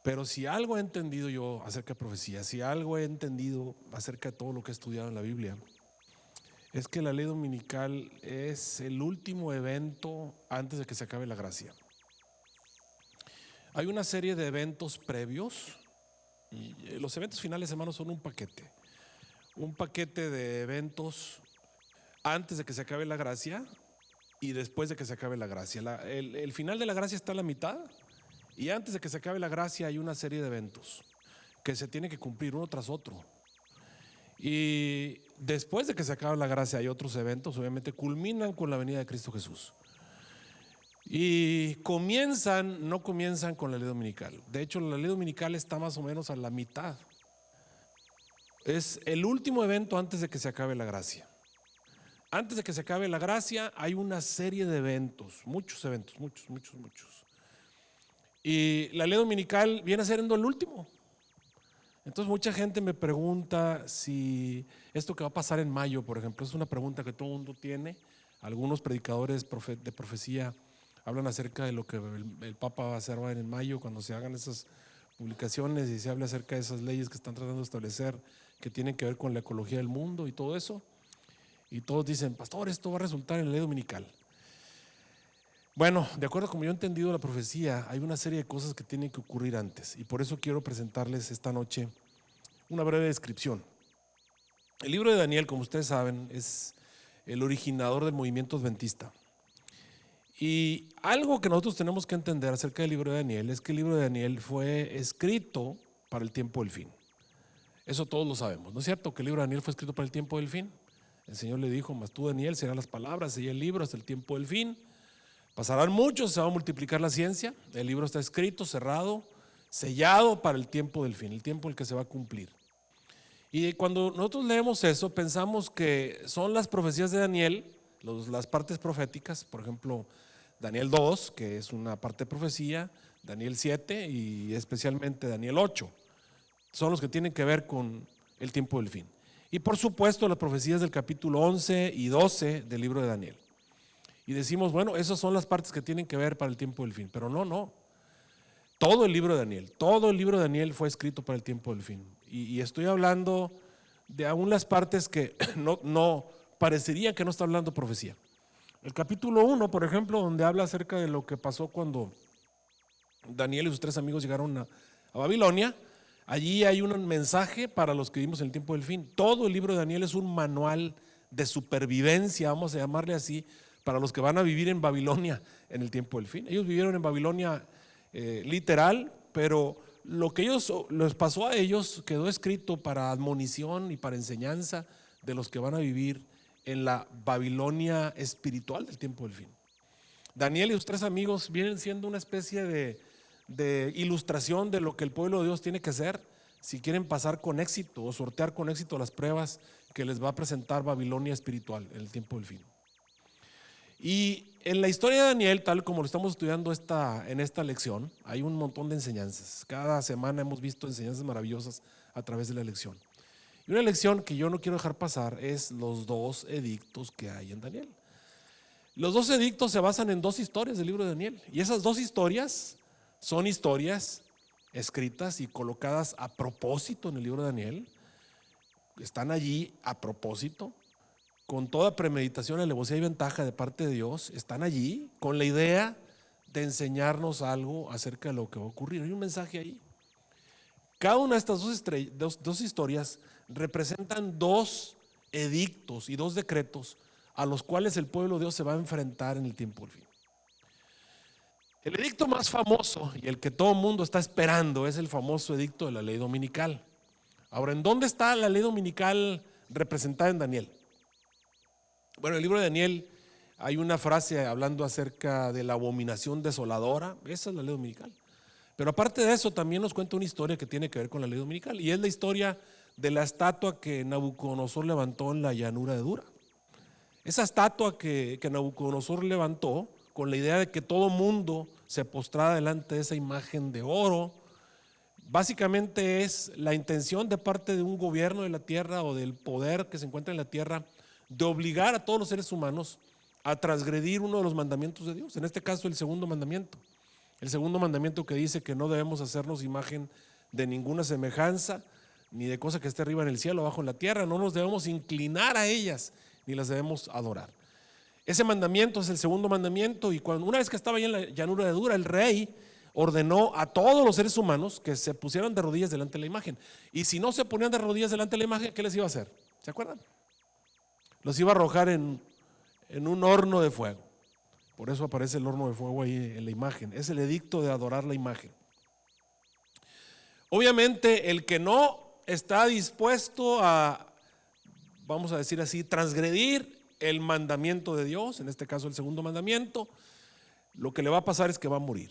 Pero si algo he entendido yo acerca de profecía, si algo he entendido acerca de todo lo que he estudiado en la Biblia, es que la ley dominical es el último evento antes de que se acabe la gracia. Hay una serie de eventos previos y los eventos finales, hermanos, son un paquete de eventos antes de que se acabe la gracia y después de que se acabe la gracia. El final de la gracia está a la mitad y antes de que se acabe la gracia hay una serie de eventos que se tienen que cumplir uno tras otro. Y después de que se acabe la gracia hay otros eventos, obviamente culminan con la venida de Cristo Jesús. Y no comienzan con la ley dominical. De hecho, la ley dominical está más o menos a la mitad. Es el último evento antes de que se acabe la gracia. Antes de que se acabe la gracia hay una serie de eventos, muchos eventos, muchos. Y la ley dominical viene siendo el último. Entonces mucha gente me pregunta si esto que va a pasar en mayo, por ejemplo, es una pregunta que todo el mundo tiene. Algunos predicadores de profecía hablan acerca de lo que el Papa va a hacer en mayo cuando se hagan esas publicaciones y se habla acerca de esas leyes que están tratando de establecer que tienen que ver con la ecología del mundo y todo eso. Y todos dicen, pastor, esto va a resultar en la ley dominical. Bueno, de acuerdo a como yo he entendido la profecía, hay una serie de cosas que tienen que ocurrir antes y por eso quiero presentarles esta noche una breve descripción. El libro de Daniel, como ustedes saben, es el originador del movimiento adventista. Y algo que nosotros tenemos que entender acerca del libro de Daniel es que el libro de Daniel fue escrito para el tiempo del fin. Eso todos lo sabemos, ¿no es cierto? Que el libro de Daniel fue escrito para el tiempo del fin. El Señor le dijo, mas tú, Daniel, serán las palabras y el libro hasta el tiempo del fin. Pasarán muchos, se va a multiplicar la ciencia. El libro está escrito, cerrado, sellado para el tiempo del fin, el tiempo en el que se va a cumplir. Y cuando nosotros leemos eso, pensamos que son las profecías de Daniel, las partes proféticas, por ejemplo, Daniel 2, que es una parte de profecía, Daniel 7 y especialmente Daniel 8, son los que tienen que ver con el tiempo del fin. Y por supuesto las profecías del capítulo 11 y 12 del libro de Daniel. Y decimos, bueno, esas son las partes que tienen que ver para el tiempo del fin, pero no. Todo el libro de Daniel fue escrito para el tiempo del fin. Y estoy hablando de aún las partes que no parecería que no está hablando profecía. El capítulo 1, por ejemplo, donde habla acerca de lo que pasó cuando Daniel y sus 3 amigos llegaron a Babilonia, allí hay un mensaje para los que vivimos en el tiempo del fin. Todo el libro de Daniel es un manual de supervivencia, vamos a llamarle así, para los que van a vivir en Babilonia en el tiempo del fin. Ellos vivieron en Babilonia literal, pero lo que les pasó a ellos quedó escrito para admonición y para enseñanza de los que van a vivir en la Babilonia espiritual del tiempo del fin. Daniel y sus 3 amigos vienen siendo una especie de ilustración de lo que el pueblo de Dios tiene que hacer si quieren pasar con éxito o sortear con éxito las pruebas que les va a presentar Babilonia espiritual en el tiempo del fin. Y en la historia de Daniel, tal como lo estamos estudiando en esta lección, hay un montón de enseñanzas. Cada semana hemos visto enseñanzas maravillosas a través de la lección. Y una lección que yo no quiero dejar pasar es los 2 edictos que hay en Daniel. Los 2 edictos se basan en 2 historias del libro de Daniel. Y esas 2 historias son historias escritas y colocadas a propósito en el libro de Daniel. Están allí a propósito, con toda premeditación, alevosía y ventaja de parte de Dios. Están allí con la idea de enseñarnos algo acerca de lo que va a ocurrir. Hay un mensaje ahí. Cada una de estas dos historias representan 2 edictos y 2 decretos a los cuales el pueblo de Dios se va a enfrentar en el tiempo del fin. El edicto más famoso y el que todo el mundo está esperando es el famoso edicto de la ley dominical. Ahora, ¿en dónde está la ley dominical representada en Daniel? Bueno, en el libro de Daniel hay una frase hablando acerca de la abominación desoladora. Esa es la ley dominical. Pero aparte de eso, también nos cuenta una historia que tiene que ver con la ley dominical. Y es la historia de la estatua que Nabucodonosor levantó en la llanura de Dura. Esa estatua que Nabucodonosor levantó con la idea de que todo mundo se postrara delante de esa imagen de oro, básicamente es la intención de parte de un gobierno de la tierra o del poder que se encuentra en la tierra de obligar a todos los seres humanos a transgredir uno de los mandamientos de Dios, en este caso el segundo mandamiento. El segundo mandamiento que dice que no debemos hacernos imagen de ninguna semejanza, ni de cosa que esté arriba en el cielo, abajo en la tierra. No nos debemos inclinar a ellas, ni las debemos adorar. Ese mandamiento es el segundo mandamiento, y una vez que estaba ahí en la llanura de Dura, el rey ordenó a todos los seres humanos que se pusieran de rodillas delante de la imagen. Y si no se ponían de rodillas delante de la imagen, ¿qué les iba a hacer? ¿Se acuerdan? Los iba a arrojar en un horno de fuego. Por eso aparece el horno de fuego ahí en la imagen. Es el edicto de adorar la imagen. Obviamente, el que no está dispuesto a, vamos a decir así, transgredir el mandamiento de Dios, en este caso el segundo mandamiento, lo que le va a pasar es que va a morir.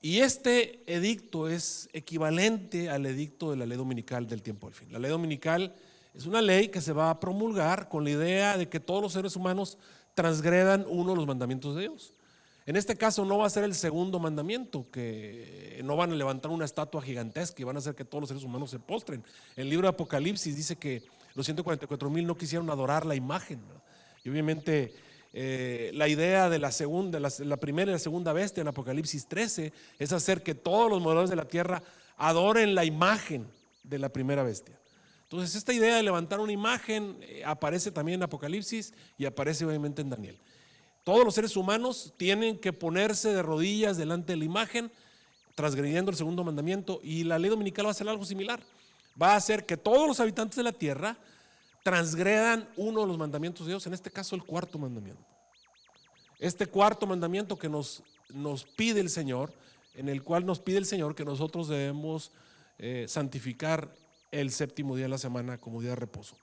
Y este edicto es equivalente al edicto de la ley dominical del tiempo del fin. La ley dominical es una ley que se va a promulgar con la idea de que todos los seres humanos transgredan uno de los mandamientos de Dios. En este caso no va a ser el segundo mandamiento, que no van a levantar una estatua gigantesca y van a hacer que todos los seres humanos se postren. El libro de Apocalipsis dice que los 144,000 no quisieron adorar la imagen, ¿no? Y obviamente la idea de la primera y la segunda bestia en Apocalipsis 13 es hacer que todos los moradores de la tierra adoren la imagen de la primera bestia. Entonces esta idea de levantar una imagen aparece también en Apocalipsis y aparece obviamente en Daniel. Todos los seres humanos tienen que ponerse de rodillas delante de la imagen, transgrediendo el segundo mandamiento, y la ley dominical va a hacer algo similar. Va a hacer que todos los habitantes de la tierra transgredan uno de los mandamientos de Dios, en este caso el cuarto mandamiento. Este cuarto mandamiento que nos pide el Señor, en el cual nos pide el Señor que nosotros debemos santificar el séptimo día de la semana como día de reposo.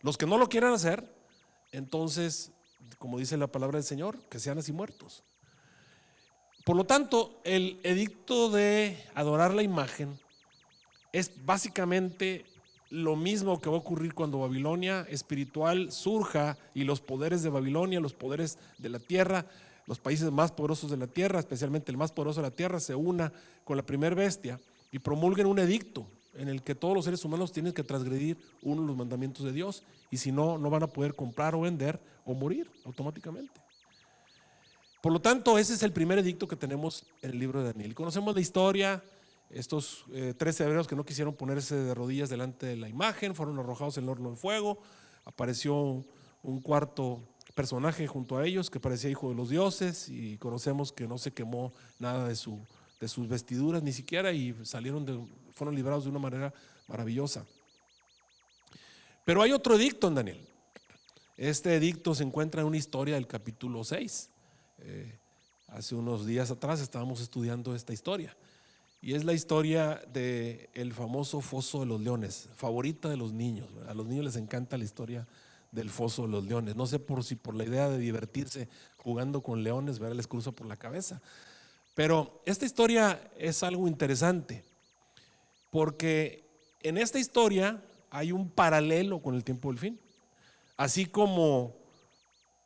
Los que no lo quieran hacer, entonces, como dice la palabra del Señor, que sean así muertos. Por lo tanto, el edicto de adorar la imagen es básicamente lo mismo que va a ocurrir cuando Babilonia espiritual surja y los poderes de Babilonia, los poderes de la tierra, los países más poderosos de la tierra, especialmente el más poderoso de la tierra, se una con la primera bestia y promulguen un edicto en el que todos los seres humanos tienen que transgredir uno de los mandamientos de Dios, y si no, no van a poder comprar o vender o morir automáticamente. Por lo tanto, ese es el primer edicto que tenemos en el libro de Daniel. Conocemos la historia. Estos 13 hebreos que no quisieron ponerse de rodillas delante de la imagen fueron arrojados en el horno de fuego. Apareció un cuarto personaje junto a ellos que parecía hijo de los dioses, y conocemos que no se quemó nada de sus vestiduras ni siquiera, y fueron librados de una manera maravillosa. Pero hay otro edicto en Daniel. Este edicto se encuentra en una historia del capítulo 6. Hace unos días atrás estábamos estudiando esta historia, y es la historia del famoso foso de los leones, favorita de los niños. A los niños les encanta la historia del foso de los leones. No sé si por la idea de divertirse jugando con leones, les cruza por la cabeza. Pero esta historia es algo interesante, porque en esta historia hay un paralelo con el tiempo del fin. Así como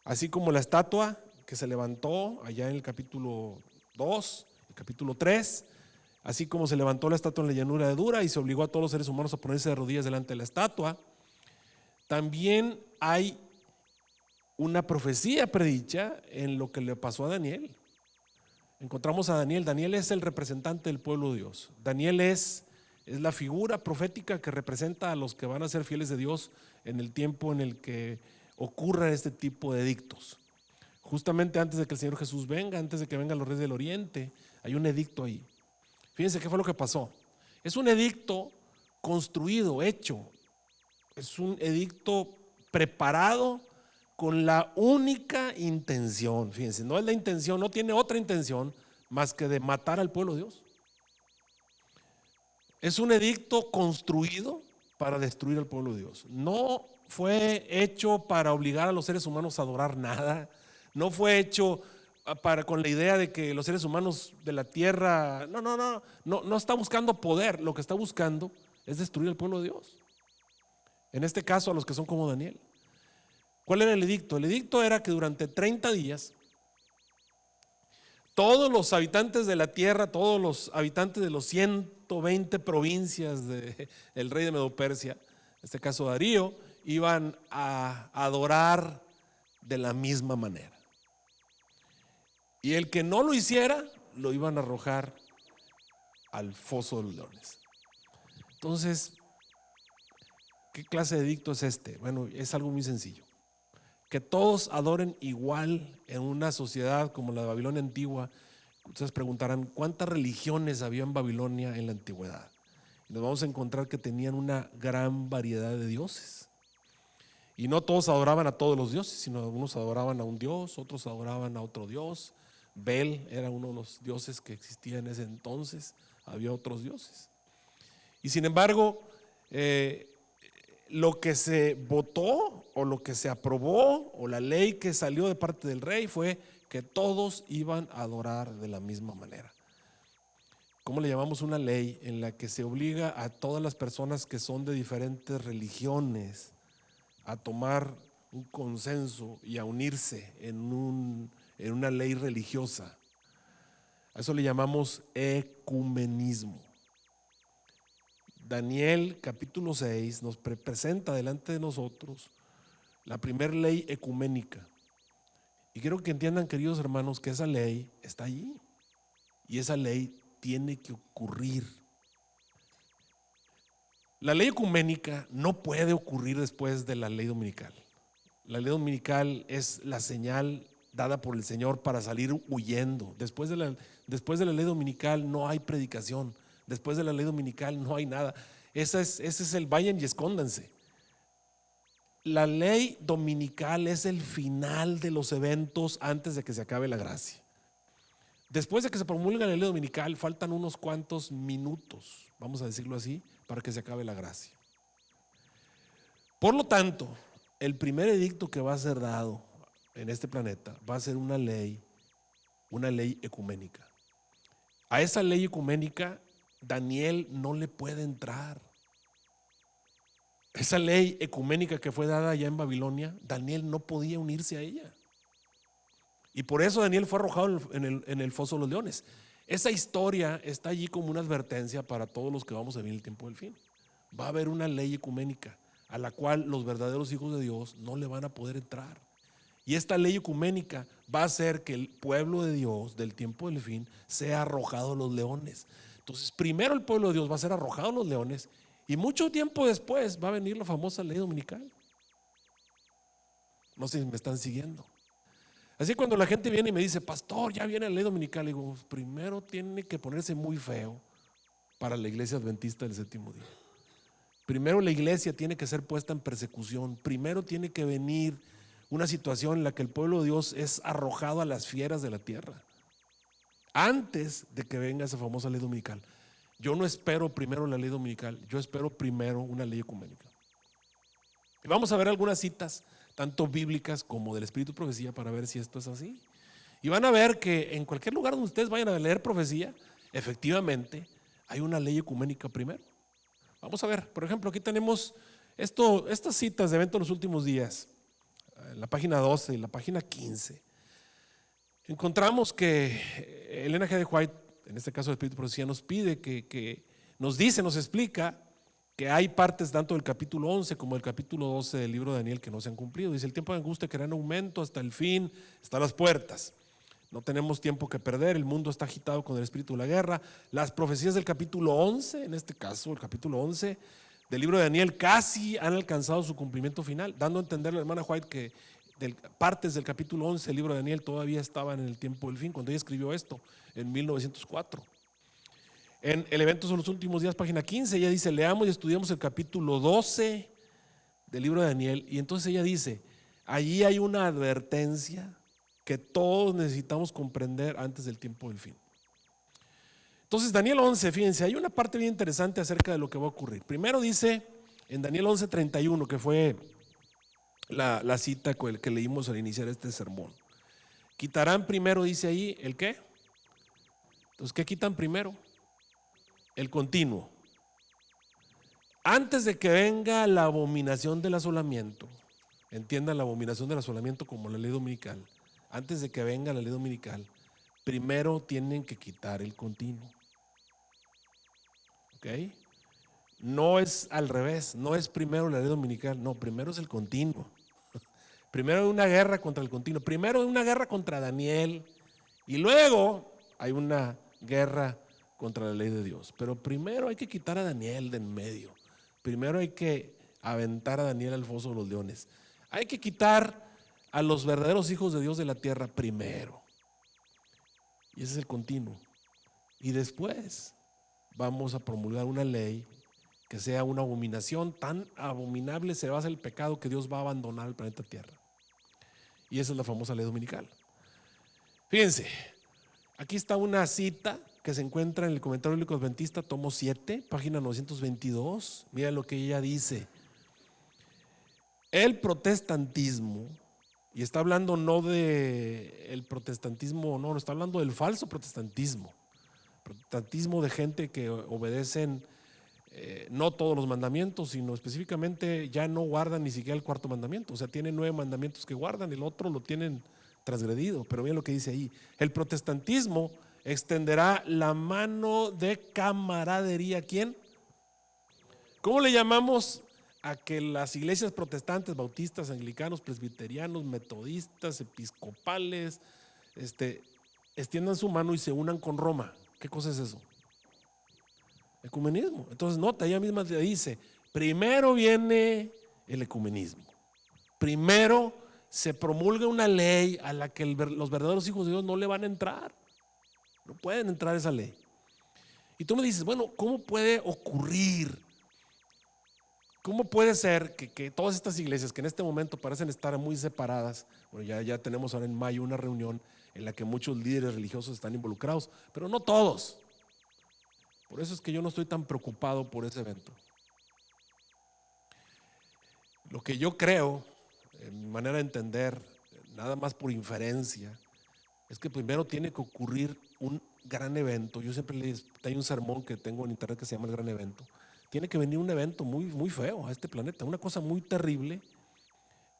la estatua que se levantó allá en el capítulo 2, el capítulo 3, así como se levantó la estatua en la llanura de Dura y se obligó a todos los seres humanos a ponerse de rodillas delante de la estatua, también hay una profecía predicha en lo que le pasó a Daniel. Encontramos a Daniel. Daniel es el representante del pueblo de Dios. Daniel es la figura profética que representa a los que van a ser fieles de Dios en el tiempo en el que ocurra este tipo de edictos. Justamente antes de que el Señor Jesús venga, antes de que vengan los reyes del oriente, hay un edicto ahí. Fíjense qué fue lo que pasó. Es un edicto construido, hecho. Es un edicto preparado con la única intención, fíjense, no es la intención, no tiene otra intención más que de matar al pueblo de Dios. Es un edicto construido para destruir al pueblo de Dios. No fue hecho para obligar a los seres humanos a adorar nada. No fue hecho con la idea de que los seres humanos de la tierra, no está buscando poder. Lo que está buscando es destruir al pueblo de Dios. En este caso, a los que son como Daniel. ¿Cuál era el edicto? El edicto era que durante 30 días todos los habitantes de la tierra, todos los habitantes de los 120 provincias del rey de Medo-Persia, en este caso Darío, iban a adorar de la misma manera. Y el que no lo hiciera lo iban a arrojar al foso de los leones. Entonces, ¿qué clase de edicto es este? Bueno, es algo muy sencillo. Que todos adoren igual en una sociedad como la de Babilonia antigua. Ustedes preguntarán, ¿cuántas religiones había en Babilonia en la antigüedad? Nos vamos a encontrar que tenían una gran variedad de dioses. Y no todos adoraban a todos los dioses, sino algunos adoraban a un dios, otros adoraban a otro dios. Bel era uno de los dioses que existía en ese entonces. Había otros dioses. Y sin embargo, lo que se votó o lo que se aprobó o la ley que salió de parte del rey fue que todos iban a adorar de la misma manera. ¿Cómo le llamamos una ley en la que se obliga a todas las personas que son de diferentes religiones a tomar un consenso y a unirse en una ley religiosa? A eso le llamamos ecumenismo. Daniel capítulo 6 nos presenta delante de nosotros la primera ley ecuménica. Y quiero que entiendan, queridos hermanos, que esa ley está allí. Y esa ley tiene que ocurrir. La ley ecuménica no puede ocurrir después de la ley dominical. La ley dominical es la señal dada por el Señor para salir huyendo. Después de la ley dominical no hay predicación. Después de la ley dominical no hay nada. Ese es el vayan y escóndanse. La ley dominical es el final de los eventos antes de que se acabe la gracia. Después de que se promulga la ley dominical, faltan unos cuantos minutos, vamos a decirlo así, para que se acabe la gracia. Por lo tanto, el primer edicto que va a ser dado en este planeta va a ser una ley ecuménica. A esa ley ecuménica Daniel no le puede entrar. Esa ley ecuménica que fue dada allá en Babilonia, Daniel no podía unirse a ella. Y por eso Daniel fue arrojado en el foso de los leones. Esa historia está allí como una advertencia para todos los que vamos a vivir el tiempo del fin. Va a haber una ley ecuménica a la cual los verdaderos hijos de Dios no le van a poder entrar. Y esta ley ecuménica va a hacer que el pueblo de Dios del tiempo del fin sea arrojado a los leones. Entonces, primero el pueblo de Dios va a ser arrojado a los leones y mucho tiempo después va a venir la famosa ley dominical. No sé si me están siguiendo. Así cuando la gente viene y me dice, pastor, ya viene la ley dominical, le digo, primero tiene que ponerse muy feo para la iglesia adventista del séptimo día. Primero la iglesia tiene que ser puesta en persecución. Primero tiene que venir una situación en la que el pueblo de Dios es arrojado a las fieras de la tierra. Antes de que venga esa famosa ley dominical. Yo no espero primero la ley dominical, yo espero primero una ley ecuménica. Y vamos a ver algunas citas, tanto bíblicas como del Espíritu de Profecía, para ver si esto es así. Y van a ver que en cualquier lugar donde ustedes vayan a leer profecía, efectivamente hay una ley ecuménica primero. Vamos a ver, por ejemplo, aquí tenemos estas citas de eventos de los últimos días, en la página 12 y la página 15. Encontramos que Elena G. de White, en este caso el Espíritu de Profecía, nos pide que nos explica que hay partes tanto del capítulo 11 como del capítulo 12 del libro de Daniel que no se han cumplido. Dice, el tiempo de angustia quedará en aumento hasta el fin, hasta las puertas. No tenemos tiempo que perder, el mundo está agitado con el espíritu de la guerra. Las profecías del capítulo 11, en este caso el capítulo 11 del libro de Daniel, casi han alcanzado su cumplimiento final, dando a entender a la hermana White que partes del capítulo 11 del libro de Daniel todavía estaban en el tiempo del fin, cuando ella escribió esto en 1904. En el evento sobre los últimos días, página 15, ella dice, leamos y estudiamos el capítulo 12 del libro de Daniel, y entonces ella dice, allí hay una advertencia que todos necesitamos comprender antes del tiempo del fin. Entonces Daniel 11, fíjense, hay una parte bien interesante acerca de lo que va a ocurrir. Primero dice en Daniel 11:31, que fue la cita que leímos al iniciar este sermón. Quitarán primero, dice ahí, ¿el qué? Entonces, ¿qué quitan primero? El continuo. Antes de que venga la abominación del asolamiento, entiendan la abominación del asolamiento como la ley dominical, antes de que venga la ley dominical, primero tienen que quitar el continuo. ¿Ok? No es al revés, no es primero la ley dominical, no, primero es el continuo. Primero una guerra contra el continuo, primero una guerra contra Daniel y luego hay una guerra contra la ley de Dios. Pero primero hay que quitar a Daniel de en medio. Primero hay que aventar a Daniel al foso de los leones. Hay que quitar a los verdaderos hijos de Dios de la tierra primero. Y ese es el continuo. Y después vamos a promulgar una ley que sea una abominación. Tan abominable se va a hacer el pecado que Dios va a abandonar el planeta Tierra. Y esa es la famosa ley dominical. Fíjense, aquí está una cita que se encuentra en el Comentario Bíblico Adventista, tomo 7, página 922. Mira lo que ella dice. El protestantismo, y está hablando no de el protestantismo, no, está hablando del falso protestantismo. Protestantismo de gente que obedecen no todos los mandamientos, sino específicamente ya no guardan ni siquiera el cuarto mandamiento. O sea, tienen 9 mandamientos que guardan, el otro lo tienen transgredido. Pero miren lo que dice ahí. El protestantismo extenderá la mano de camaradería. ¿Quién? ¿Cómo le llamamos a que las iglesias protestantes, bautistas, anglicanos, presbiterianos, metodistas, episcopales, extiendan su mano y se unan con Roma? ¿Qué cosa es eso? Ecumenismo. Entonces nota, ella misma dice, primero viene el ecumenismo. Primero se promulga una ley a la que los verdaderos hijos de Dios no le van a entrar. No pueden entrar a esa ley. Y tú me dices, bueno, ¿cómo puede ocurrir? ¿Cómo puede ser que todas estas iglesias que en este momento parecen estar muy separadas? Bueno, ya tenemos ahora en mayo una reunión en la que muchos líderes religiosos están involucrados, pero no todos. Por eso es que yo no estoy tan preocupado por ese evento. Lo que yo creo, en mi manera de entender, nada más por inferencia, es que primero tiene que ocurrir un gran evento. Yo siempre les hay un sermón que tengo en internet que se llama El Gran Evento. Tiene que venir un evento muy, muy feo a este planeta, una cosa muy terrible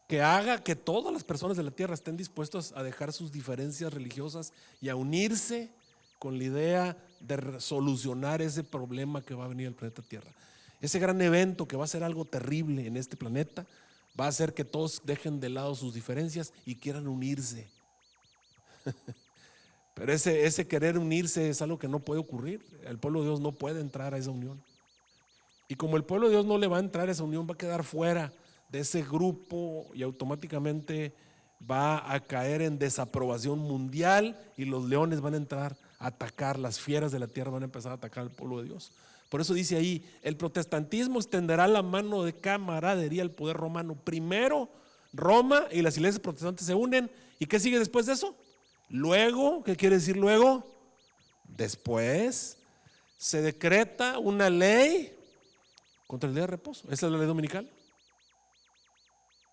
que haga que todas las personas de la tierra estén dispuestas a dejar sus diferencias religiosas y a unirse con la idea de solucionar ese problema que va a venir al planeta Tierra. Ese gran evento que va a ser algo terrible en este planeta va a hacer que todos dejen de lado sus diferencias y quieran unirse. Pero ese querer unirse es algo que no puede ocurrir. El pueblo de Dios no puede entrar a esa unión. Y como el pueblo de Dios no le va a entrar a esa unión, va a quedar fuera de ese grupo y automáticamente va a caer en desaprobación mundial y los leones van a entrar a atacar, las fieras de la tierra van a empezar a atacar al pueblo de Dios. Por eso dice ahí, el protestantismo extenderá la mano de camaradería al poder romano. Primero Roma y las iglesias protestantes se unen. ¿Y qué sigue después de eso? Luego, ¿qué quiere decir luego? Después se decreta una ley contra el día de reposo. Esa es la ley dominical.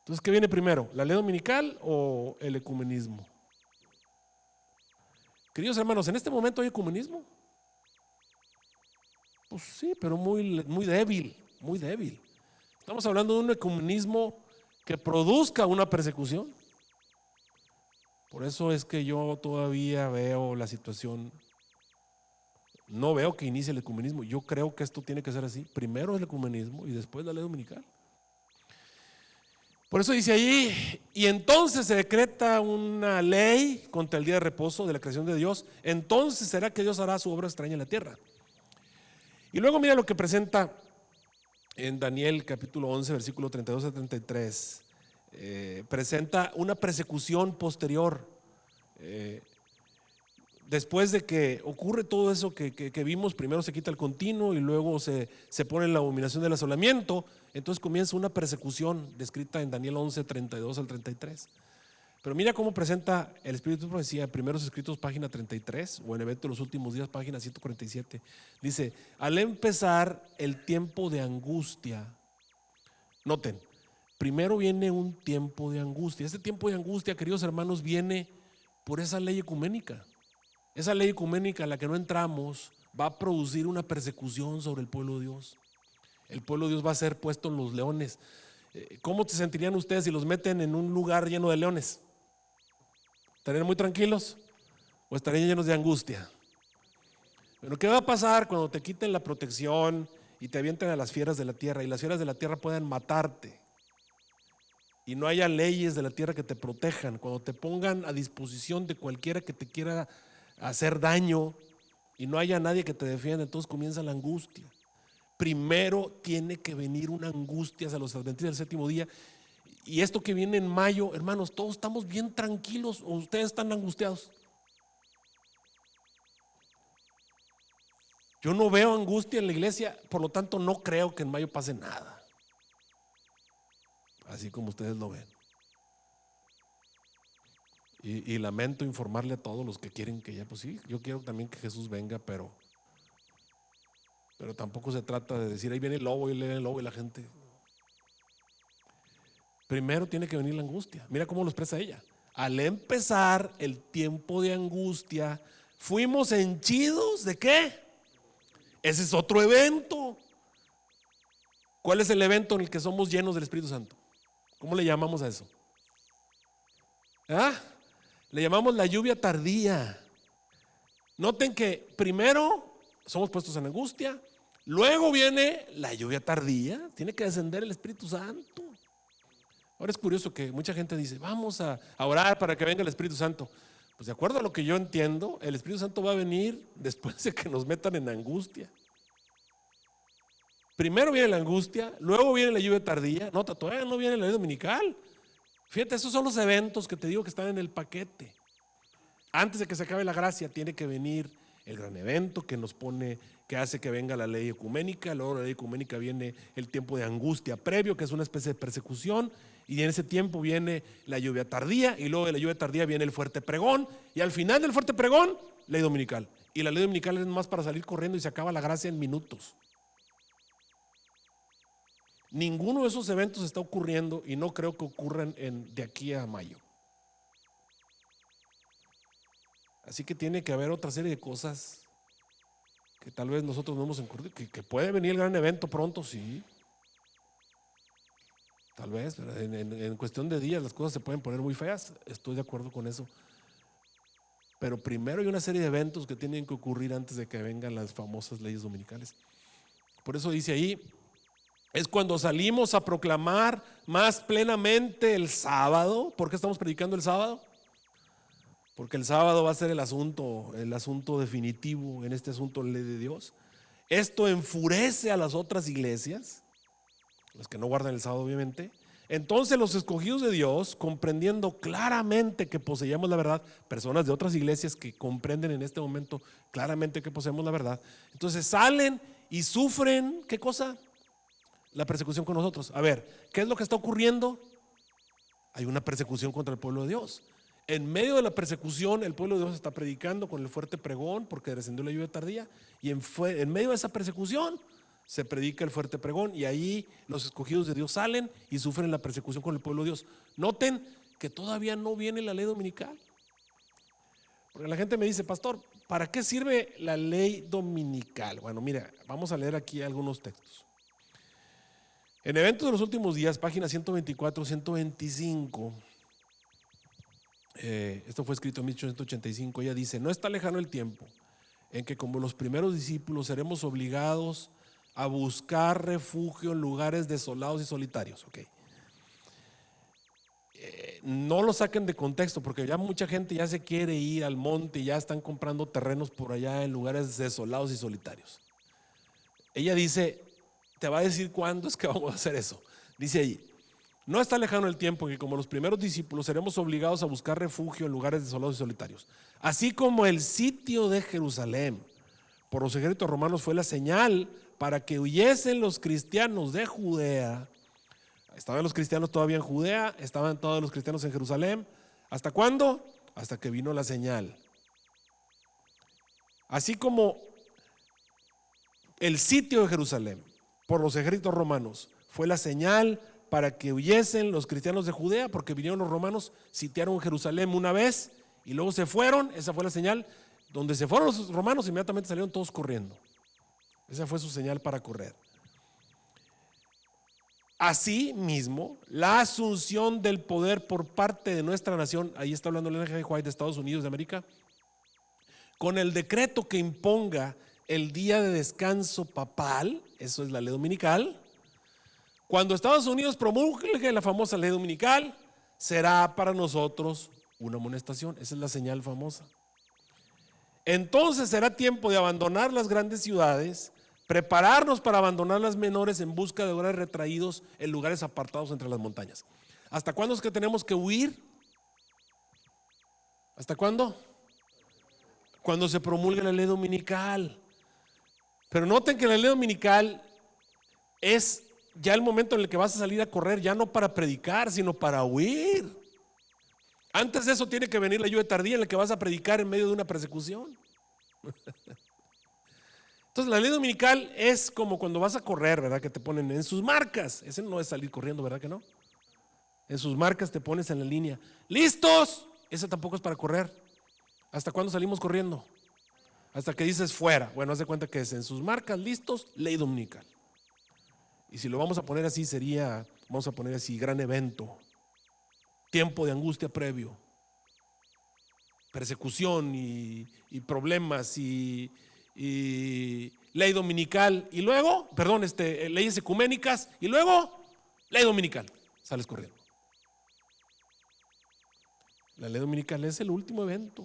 Entonces, ¿qué viene primero? ¿La ley dominical o el ecumenismo? Queridos hermanos, ¿en este momento hay ecumenismo? Pues sí, pero muy, muy débil, muy débil. Estamos hablando de un ecumenismo que produzca una persecución. Por eso es que yo todavía veo la situación, no veo que inicie el ecumenismo. Yo creo que esto tiene que ser así. Primero el ecumenismo y después la ley dominical. Por eso dice allí, y entonces se decreta una ley contra el día de reposo de la creación de Dios. Entonces será que Dios hará su obra extraña en la tierra. Y luego mira lo que presenta en Daniel capítulo 11, versículo 32 a 33. Presenta una persecución posterior. Después de que ocurre todo eso que vimos, primero se quita el continuo y luego se pone la abominación del asolamiento. Entonces comienza una persecución descrita en Daniel 11, 32 al 33. Pero mira cómo presenta el Espíritu de Profecía, primeros escritos, página 33, o en Evento de los Últimos Días, página 147. Dice, al empezar el tiempo de angustia, noten, primero viene un tiempo de angustia. Este tiempo de angustia, queridos hermanos, viene por esa ley ecuménica. Esa ley ecuménica a la que no entramos va a producir una persecución sobre el pueblo de Dios. El pueblo de Dios va a ser puesto en los leones. ¿Cómo se sentirían ustedes si los meten en un lugar lleno de leones? ¿Estarían muy tranquilos o estarían llenos de angustia? Pero ¿qué va a pasar cuando te quiten la protección y te avienten a las fieras de la tierra y las fieras de la tierra puedan matarte y no haya leyes de la tierra que te protejan? Cuando te pongan a disposición de cualquiera que te quiera hacer daño y no haya nadie que te defienda, entonces comienza la angustia. Primero tiene que venir una angustia hacia los adventistas del séptimo día. Y esto que viene en mayo, hermanos, todos estamos bien tranquilos o ustedes están angustiados. Yo no veo angustia en la iglesia, por lo tanto no creo que en mayo pase nada. Así como ustedes lo ven. Y lamento informarle a todos los que quieren que ya, pues sí, yo quiero también que Jesús venga, pero tampoco se trata de decir, ahí viene el lobo y la gente. Primero tiene que venir la angustia. Mira cómo lo expresa ella. Al empezar el tiempo de angustia, fuimos henchidos ¿de qué? Ese es otro evento. ¿Cuál es el evento en el que somos llenos del Espíritu Santo? ¿Cómo le llamamos a eso? Le llamamos la lluvia tardía. Noten que primero somos puestos en angustia, luego viene la lluvia tardía, tiene que descender el Espíritu Santo. Ahora es curioso que mucha gente dice, vamos a orar para que venga el Espíritu Santo. Pues de acuerdo a lo que yo entiendo, el Espíritu Santo va a venir después de que nos metan en angustia. Primero viene la angustia, luego viene la lluvia tardía. Nota, todavía no viene la ley dominical. Fíjate, esos son los eventos que te digo que están en el paquete. Antes de que se acabe la gracia tiene que venir el gran evento que nos pone, que hace que venga la ley ecuménica. Luego la ley ecuménica viene el tiempo de angustia previo, que es una especie de persecución, y en ese tiempo viene la lluvia tardía, y luego de la lluvia tardía viene el fuerte pregón, y al final del fuerte pregón, ley dominical. Y la ley dominical es más para salir corriendo y se acaba la gracia en minutos. Ninguno de esos eventos está ocurriendo y no creo que ocurran de aquí a mayo. Así que tiene que haber otra serie de cosas que tal vez nosotros no hemos incurrido. Que puede venir el gran evento pronto, sí. Tal vez, pero en cuestión de días las cosas se pueden poner muy feas. Estoy de acuerdo con eso. Pero primero hay una serie de eventos que tienen que ocurrir antes de que vengan las famosas leyes dominicales. Por eso dice ahí, es cuando salimos a proclamar más plenamente el sábado. ¿Por qué estamos predicando el sábado? Porque el sábado va a ser el asunto definitivo en este asunto de la ley de Dios. Esto enfurece a las otras iglesias, las que no guardan el sábado obviamente. Entonces los escogidos de Dios, comprendiendo claramente que poseíamos la verdad, personas de otras iglesias que comprenden en este momento claramente que poseemos la verdad, entonces salen y sufren, ¿qué cosa? La persecución con nosotros. A ver, ¿qué es lo que está ocurriendo? Hay una persecución contra el pueblo de Dios. En medio de la persecución, el pueblo de Dios está predicando con el fuerte pregón porque descendió la lluvia tardía. Y en medio de esa persecución se predica el fuerte pregón. Y ahí los escogidos de Dios salen y sufren la persecución con el pueblo de Dios. Noten que todavía no viene la ley dominical. Porque la gente me dice, pastor, ¿para qué sirve la ley dominical? Bueno, mira, vamos a leer aquí algunos textos. En Eventos de los Últimos Días, páginas 124, 125, esto fue escrito en 1885, ella dice, no está lejano el tiempo en que como los primeros discípulos seremos obligados a buscar refugio en lugares desolados y solitarios. Okay. No lo saquen de contexto porque ya mucha gente ya se quiere ir al monte y ya están comprando terrenos por allá en lugares desolados y solitarios. Ella dice, te va a decir cuándo es que vamos a hacer eso. Dice ahí, no está lejano el tiempo en que como los primeros discípulos seremos obligados a buscar refugio en lugares desolados y solitarios. Así como el sitio de Jerusalén por los ejércitos romanos fue la señal para que huyesen los cristianos de Judea. Estaban los cristianos todavía en Judea, estaban todos los cristianos en Jerusalén. ¿Hasta cuándo? Hasta que vino la señal. Así como el sitio de Jerusalén por los ejércitos romanos fue la señal para que huyesen los cristianos de Judea, porque vinieron los romanos, sitiaron Jerusalén una vez y luego se fueron. Esa fue la señal. Donde se fueron los romanos, inmediatamente salieron todos corriendo. Esa fue su señal para correr. Así mismo, la asunción del poder por parte de nuestra nación, ahí está hablando Elena G. White de Estados Unidos de América, con el decreto que imponga el día de descanso papal, eso es la ley dominical. Cuando Estados Unidos promulgue la famosa ley dominical, será para nosotros una amonestación. Esa es la señal famosa. Entonces será tiempo de abandonar las grandes ciudades, prepararnos para abandonar las menores en busca de hogares retraídos en lugares apartados entre las montañas. ¿Hasta cuándo es que tenemos que huir? ¿Hasta cuándo? Cuando se promulgue la ley dominical. Pero noten que la ley dominical es ya el momento en el que vas a salir a correr, ya no para predicar, sino para huir. Antes de eso tiene que venir la lluvia tardía en la que vas a predicar en medio de una persecución. Entonces la ley dominical es como cuando vas a correr, ¿verdad? Que te ponen en sus marcas. Ese no es salir corriendo, ¿verdad que no? En sus marcas te pones en la línea. ¿Listos? Ese tampoco es para correr. ¿Hasta cuándo salimos corriendo? Hasta que dices fuera. Bueno, haz de cuenta que es en sus marcas, listos, ley dominical. Y si lo vamos a poner así sería, vamos a poner así, gran evento, tiempo de angustia previo, persecución y problemas y ley dominical y luego, perdón, leyes ecuménicas y luego ley dominical, sales corriendo. La ley dominical es el último evento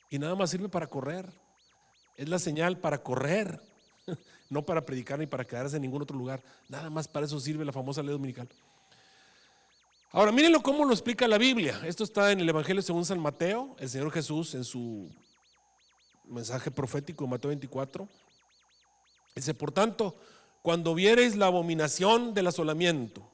y nada más sirve para correr. Es la señal para correr, no para predicar ni para quedarse en ningún otro lugar. Nada más para eso sirve la famosa ley dominical. Ahora, mírenlo cómo lo explica la Biblia. Esto está en el Evangelio según San Mateo. El Señor Jesús en su mensaje profético en Mateo 24 dice: por tanto, cuando viereis la abominación del asolamiento,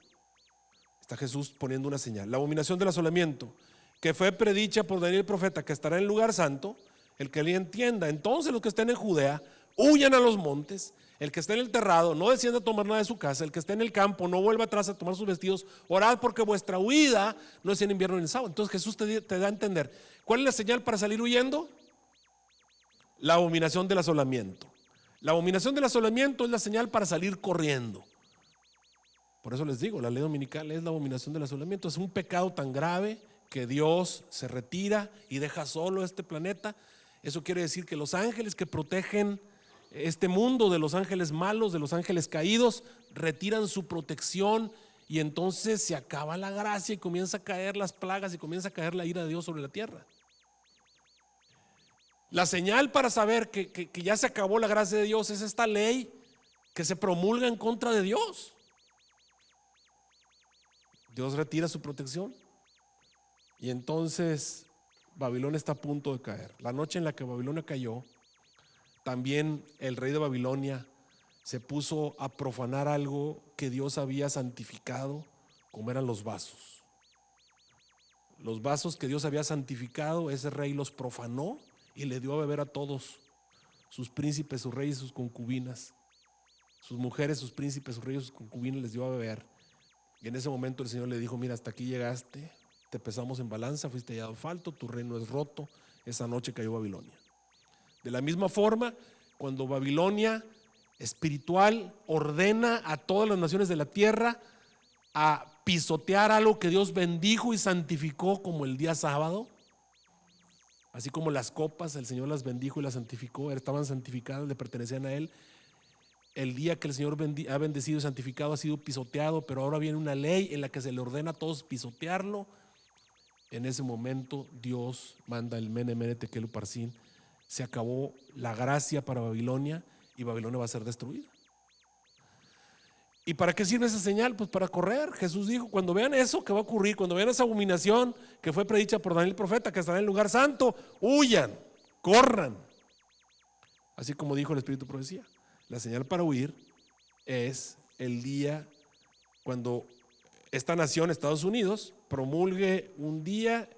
está Jesús poniendo una señal, la abominación del asolamiento, que fue predicha por Daniel el profeta, que estará en el lugar santo, el que le entienda, entonces los que estén en Judea, huyan a los montes. El que esté en el terrado, no descienda a tomar nada de su casa. El que esté en el campo, no vuelva atrás a tomar sus vestidos. Orad porque vuestra huida no es en invierno ni en sábado. Entonces Jesús te da a entender, ¿cuál es la señal para salir huyendo? La abominación del asolamiento. La abominación del asolamiento es la señal para salir corriendo. Por eso les digo, la ley dominical es la abominación del asolamiento. Es un pecado tan grave que Dios se retira y deja solo este planeta. Eso quiere decir que los ángeles que protegen este mundo de los ángeles malos, de los ángeles caídos, retiran su protección y entonces se acaba la gracia y comienza a caer las plagas y comienza a caer la ira de Dios sobre la tierra. La señal para saber que ya se acabó la gracia de Dios es esta ley que se promulga en contra de Dios. Dios retira su protección y entonces Babilonia está a punto de caer. La noche en la que Babilonia cayó, también el rey de Babilonia se puso a profanar algo que Dios había santificado, como eran los vasos. Los vasos que Dios había santificado, ese rey los profanó y le dio a beber a todos, sus príncipes, sus reyes, sus concubinas, sus mujeres, sus príncipes, sus reyes, sus concubinas, les dio a beber. Y en ese momento el Señor le dijo: mira, hasta aquí llegaste, te pesamos en balanza, fuiste hallado falto, tu reino es roto. Esa noche cayó Babilonia. De la misma forma, cuando Babilonia espiritual ordena a todas las naciones de la tierra a pisotear algo que Dios bendijo y santificó, como el día sábado, así como las copas, el Señor las bendijo y las santificó, estaban santificadas, le pertenecían a Él. El día que el Señor ha bendecido y santificado ha sido pisoteado, pero ahora viene una ley en la que se le ordena a todos pisotearlo. En ese momento Dios manda el Mene, Mene, Tekel, Uparsin. Se acabó la gracia para Babilonia y Babilonia va a ser destruida. ¿Y para qué sirve esa señal? Pues para correr. Jesús dijo: cuando vean eso que va a ocurrir, cuando vean esa abominación que fue predicha por Daniel el profeta, que estará en el lugar santo, huyan, corran. Así como dijo el Espíritu Profecía. La señal para huir es el día cuando esta nación, Estados Unidos, promulgue un día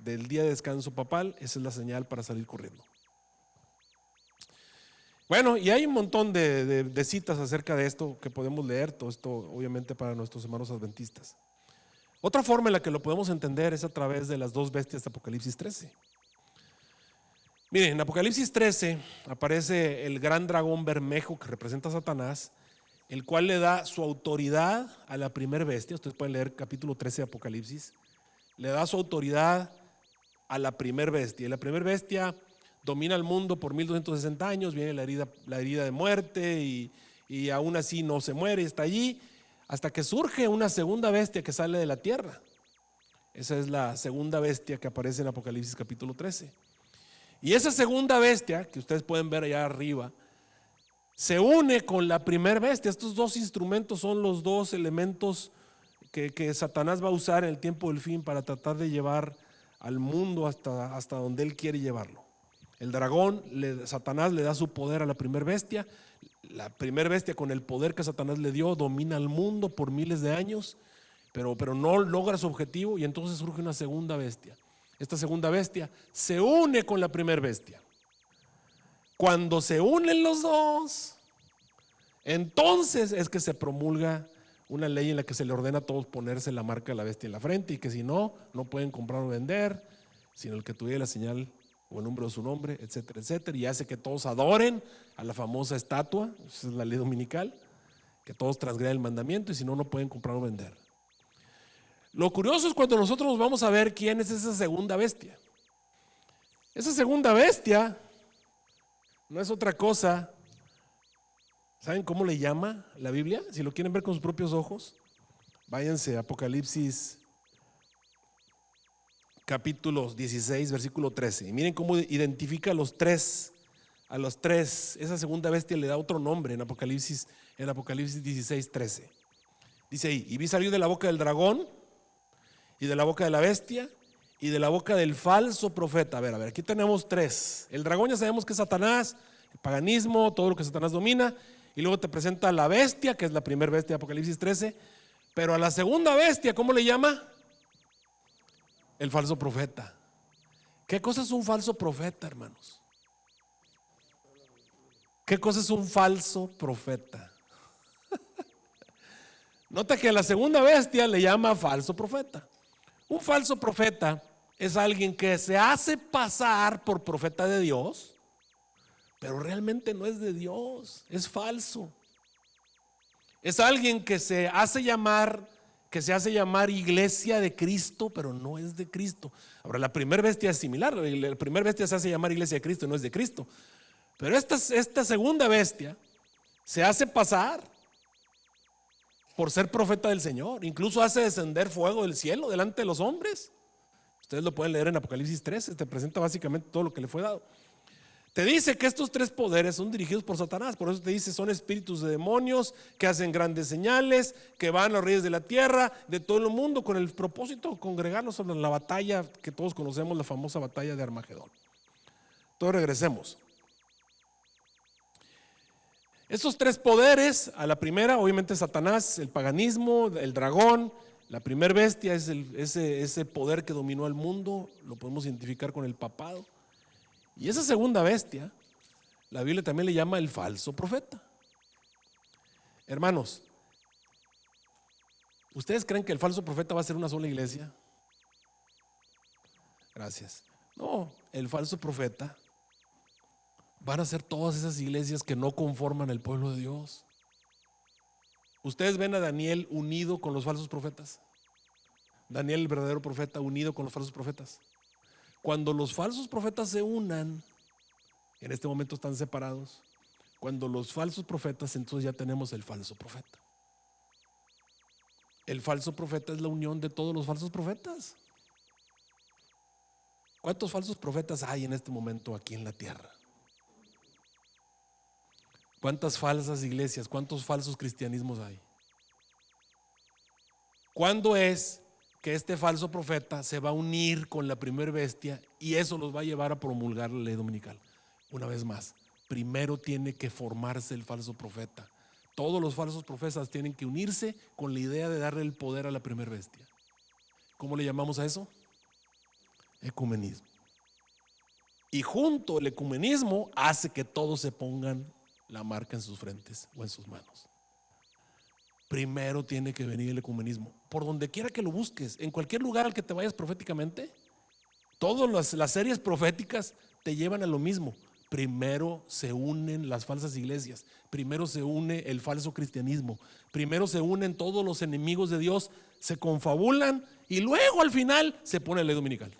del día de descanso papal. Esa es la señal para salir corriendo. Bueno, y hay un montón de citas acerca de esto que podemos leer, todo esto obviamente para nuestros hermanos adventistas. Otra forma en la que lo podemos entender es a través de las dos bestias de Apocalipsis 13. Miren, en Apocalipsis 13 aparece el gran dragón bermejo que representa a Satanás, el cual le da su autoridad a la primer bestia. Ustedes pueden leer capítulo 13 de Apocalipsis. Le da su autoridad a la primer bestia. Y la primer bestia domina el mundo por 1260 años, viene la herida de muerte y aún así no se muere, está allí, hasta que surge una segunda bestia que sale de la tierra. Esa es la segunda bestia que aparece en Apocalipsis capítulo 13. Y esa segunda bestia, que ustedes pueden ver allá arriba, se une con la primera bestia. Estos dos instrumentos son los dos elementos que Satanás va a usar en el tiempo del fin para tratar de llevar al mundo hasta donde él quiere llevarlo. El dragón, Satanás le da su poder a la primera bestia. La primera bestia, con el poder que Satanás le dio, domina el mundo por miles de años, pero no logra su objetivo, y entonces surge una segunda bestia. Esta segunda bestia se une con la primera bestia. Cuando se unen los dos, entonces es que se promulga una ley en la que se le ordena a todos ponerse la marca de la bestia en la frente, y que si no, no pueden comprar o vender, sino el que tuviera la señal o el número de su nombre, etcétera, etcétera. Y hace que todos adoren a la famosa estatua. Esa es la ley dominical, que todos transgreden el mandamiento, y si no, no pueden comprar o vender. Lo curioso es cuando nosotros nos vamos a ver quién es esa segunda bestia. Esa segunda bestia no es otra cosa. ¿Saben cómo le llama la Biblia? Si lo quieren ver con sus propios ojos, váyanse a Apocalipsis capítulo 16, versículo 13. Y miren cómo identifica a los tres. Esa segunda bestia le da otro nombre en Apocalipsis 16, 13. Dice ahí: y vi salir de la boca del dragón, y de la boca de la bestia, y de la boca del falso profeta. A ver, aquí tenemos tres. El dragón ya sabemos que es Satanás, el paganismo, todo lo que Satanás domina. Y luego te presenta a la bestia, que es la primera bestia de Apocalipsis 13. Pero a la segunda bestia, ¿cómo le llama? El falso profeta. ¿Qué cosa es un falso profeta, hermanos? ¿Qué cosa es un falso profeta? Nota que a la segunda bestia le llama falso profeta. Un falso profeta es alguien que se hace pasar por profeta de Dios, pero realmente no es de Dios, es falso. Es alguien que se hace llamar iglesia de Cristo, pero no es de Cristo. Ahora, la primera bestia es similar. La primera bestia se hace llamar iglesia de Cristo y no es de Cristo. Pero esta segunda bestia se hace pasar por ser profeta del Señor. Incluso hace descender fuego del cielo delante de los hombres. Ustedes lo pueden leer en Apocalipsis 13. Te presenta básicamente todo lo que le fue dado. Te dice que estos tres poderes son dirigidos por Satanás. Por eso te dice: son espíritus de demonios que hacen grandes señales, que van a los reyes de la tierra, de todo el mundo, con el propósito de congregarlos en la batalla que todos conocemos, la famosa batalla de Armagedón. Entonces regresemos. Estos tres poderes, a la primera, obviamente Satanás, el paganismo, el dragón. La primera bestia es ese poder que dominó al mundo. Lo podemos identificar con el papado. Y esa segunda bestia, la Biblia también le llama el falso profeta. Hermanos, ¿ustedes creen que el falso profeta va a ser una sola iglesia? Gracias. No, el falso profeta van a ser todas esas iglesias que no conforman el pueblo de Dios. ¿Ustedes ven a Daniel unido con los falsos profetas? Daniel, el verdadero profeta, unido con los falsos profetas. Cuando los falsos profetas se unan, en este momento están separados. Cuando los falsos profetas, entonces ya tenemos el falso profeta. El falso profeta es la unión de todos los falsos profetas. ¿Cuántos falsos profetas hay en este momento aquí en la tierra? ¿Cuántas falsas iglesias, cuántos falsos cristianismos hay? ¿Cuándo es que este falso profeta se va a unir con la primera bestia y eso los va a llevar a promulgar la ley dominical? Una vez más, primero tiene que formarse el falso profeta. Todos los falsos profetas tienen que unirse con la idea de darle el poder a la primera bestia. ¿Cómo le llamamos a eso? Ecumenismo. Y junto el ecumenismo hace que todos se pongan la marca en sus frentes o en sus manos. Primero tiene que venir el ecumenismo. Por donde quiera que lo busques, en cualquier lugar al que te vayas proféticamente, todas las series proféticas te llevan a lo mismo. Primero se unen las falsas iglesias, primero se une el falso cristianismo, primero se unen todos los enemigos de Dios, se confabulan y luego al final se pone la ley dominical.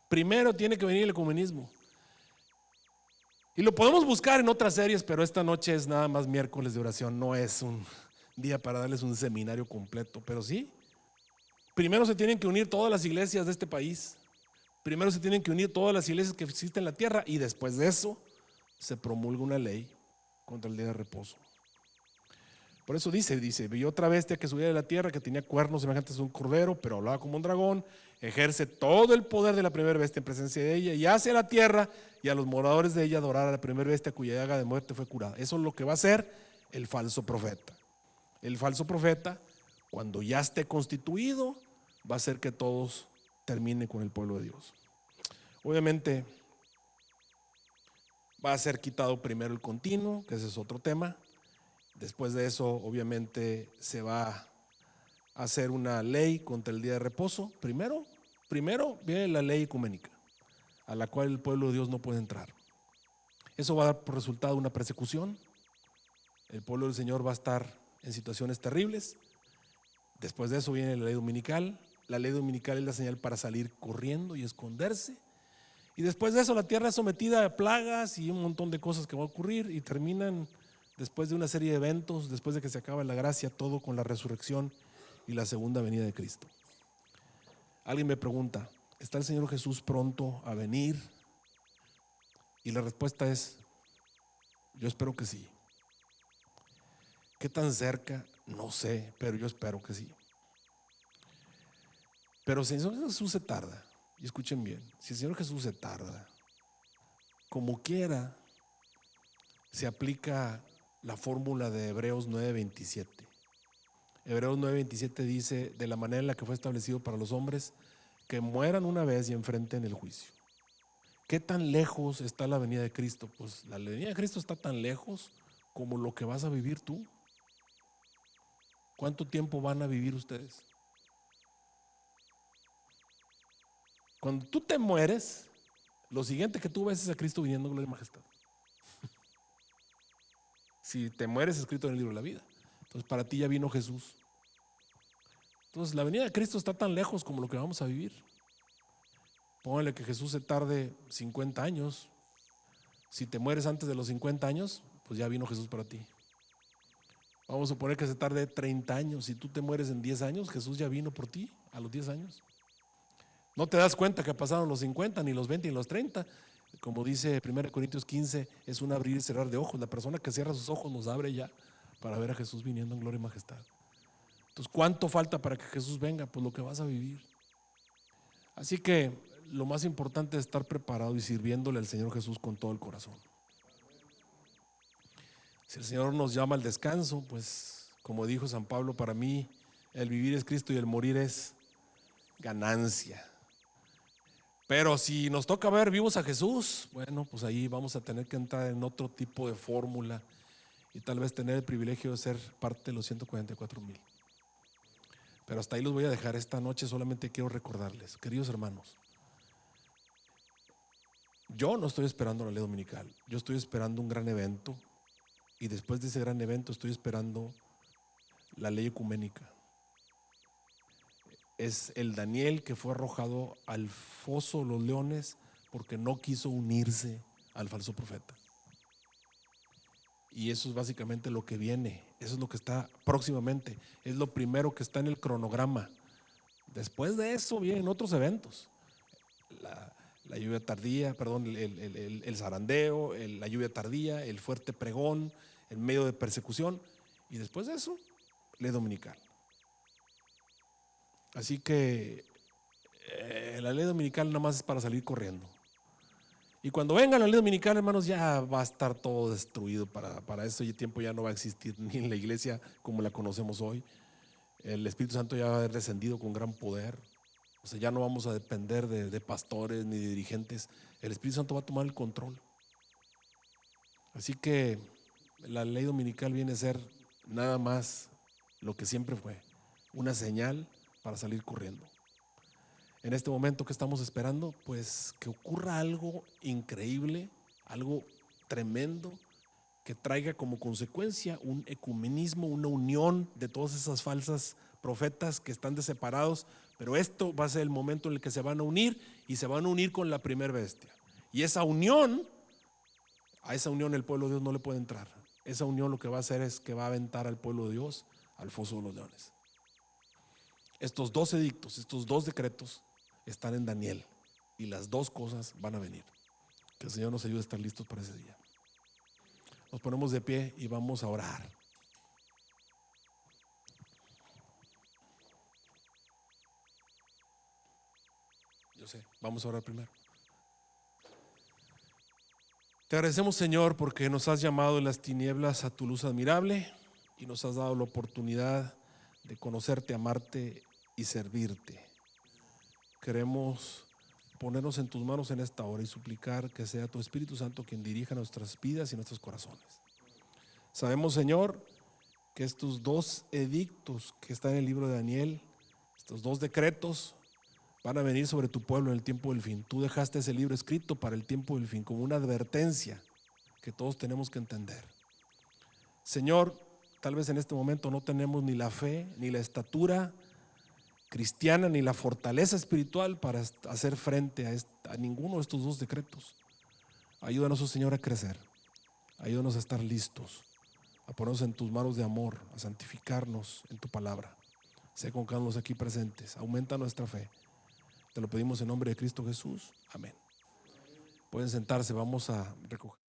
Primero tiene que venir el ecumenismo. Y lo podemos buscar en otras series, pero esta noche es nada más miércoles de oración, no es un día para darles un seminario completo, pero sí. Primero se tienen que unir todas las iglesias de este país, Primero se tienen que unir todas las iglesias que existen en la tierra y después de eso se promulga una ley contra el día de reposo. Por eso dice, vi otra bestia que subía de la tierra, que tenía cuernos semejantes a un cordero, pero hablaba como un dragón, ejerce todo el poder de la primera bestia en presencia de ella y hace a la tierra y a los moradores de ella adorar a la primera bestia cuya llaga de muerte fue curada. Eso es lo que va a hacer el falso profeta. El falso profeta, cuando ya esté constituido, va a hacer que todos terminen con el pueblo de Dios. Obviamente va a ser quitado primero el continuo, que ese es otro tema. Después de eso, obviamente, se va a hacer una ley contra el día de reposo. Primero viene la ley ecuménica, a la cual el pueblo de Dios no puede entrar. Eso va a dar por resultado una persecución. El pueblo del Señor va a estar en situaciones terribles. Después de eso viene la ley dominical. La ley dominical es la señal para salir corriendo y esconderse. Y después de eso la tierra es sometida a plagas y un montón de cosas que van a ocurrir y terminan después de una serie de eventos, después de que se acaba la gracia, todo con la resurrección y la segunda venida de Cristo. Alguien me pregunta, ¿está el Señor Jesús pronto a venir? Y la respuesta es, yo espero que sí. ¿Qué tan cerca? No sé, pero yo espero que sí. Pero si el Señor Jesús se tarda, y escuchen bien, si el Señor Jesús se tarda, como quiera, se aplica la fórmula de Hebreos 9:27. Hebreos 9:27 dice, de la manera en la que fue establecido para los hombres, que mueran una vez y enfrenten el juicio. ¿Qué tan lejos está la venida de Cristo? Pues la venida de Cristo está tan lejos como lo que vas a vivir tú. ¿Cuánto tiempo van a vivir ustedes? Cuando tú te mueres, lo siguiente que tú ves es a Cristo viniendo en gloria y majestad. Si te mueres, es escrito en el libro de la vida. Entonces para ti ya vino Jesús. Entonces la venida de Cristo está tan lejos como lo que vamos a vivir. Póngale que Jesús se tarde 50 años. Si te mueres antes de los 50 años, pues ya vino Jesús para ti. Vamos a suponer que se tarde 30 años. Si tú te mueres en 10 años, Jesús ya vino por ti a los 10 años. No te das cuenta que pasaron los 50, ni los 20, ni los 30. Como dice 1 Corintios 15, es un abrir y cerrar de ojos. La persona que cierra sus ojos los abre ya para ver a Jesús viniendo en gloria y majestad. Entonces, ¿cuánto falta para que Jesús venga? Pues lo que vas a vivir. Así que lo más importante es estar preparado y sirviéndole al Señor Jesús con todo el corazón. Si el Señor nos llama al descanso, pues como dijo San Pablo, para mí el vivir es Cristo y el morir es ganancia. Pero si nos toca ver vivos a Jesús, bueno, pues ahí vamos a tener que entrar en otro tipo de fórmula y tal vez tener el privilegio de ser parte de los 144,000. Pero hasta ahí los voy a dejar esta noche. Solamente quiero recordarles, queridos hermanos, yo no estoy esperando la ley dominical, yo estoy esperando un gran evento y después de ese gran evento estoy esperando la ley ecuménica. Es el Daniel que fue arrojado al foso de los leones porque no quiso unirse al falso profeta. Y eso es básicamente lo que viene, eso es lo que está próximamente, es lo primero que está en el cronograma. Después de eso vienen otros eventos, la lluvia tardía, perdón, el zarandeo, la lluvia tardía, el fuerte pregón, el medio de persecución, y después de eso, ley dominical. Así que la ley dominical nada más es para salir corriendo. Y cuando venga la ley dominical, hermanos, ya va a estar todo destruido. Para ese tiempo ya no va a existir ni en la iglesia como la conocemos hoy. El Espíritu Santo ya va a haber descendido con gran poder. O sea, ya no vamos a depender de pastores ni de dirigentes. El Espíritu Santo va a tomar el control. Así que la ley dominical viene a ser nada más lo que siempre fue, una señal para salir corriendo. En este momento que estamos esperando, pues que ocurra algo increíble, algo tremendo, que traiga como consecuencia un ecumenismo, una unión de todas esas falsas profetas que están separados, pero esto va a ser el momento en el que se van a unir y se van a unir con la primera bestia. Y esa unión, a esa unión el pueblo de Dios no le puede entrar. Esa unión lo que va a hacer es que va a aventar al pueblo de Dios al foso de los leones. Estos dos edictos, estos dos decretos están en Daniel y las dos cosas van a venir. Que el Señor nos ayude a estar listos para ese día. Nos ponemos de pie y vamos a orar. Yo sé, vamos a orar primero. Te agradecemos, Señor, porque nos has llamado en las tinieblas a tu luz admirable y nos has dado la oportunidad de conocerte, amarte y servirte. Queremos ponernos en tus manos en esta hora y suplicar que sea tu Espíritu Santo quien dirija nuestras vidas y nuestros corazones. Sabemos, Señor, que estos dos edictos que están en el libro de Daniel, estos dos decretos, van a venir sobre tu pueblo en el tiempo del fin. Tú dejaste ese libro escrito para el tiempo del fin, como una advertencia que todos tenemos que entender. Señor, tal vez en este momento no tenemos ni la fe, ni la estatura cristiana, ni la fortaleza espiritual para hacer frente a ninguno de estos dos decretos. Ayúdanos, oh Señor, a crecer. Ayúdanos a estar listos, a ponernos en tus manos de amor, a santificarnos en tu palabra. Sé con cada uno aquí presentes. Aumenta nuestra fe. Te lo pedimos en nombre de Cristo Jesús. Amén. Pueden sentarse, vamos a recoger.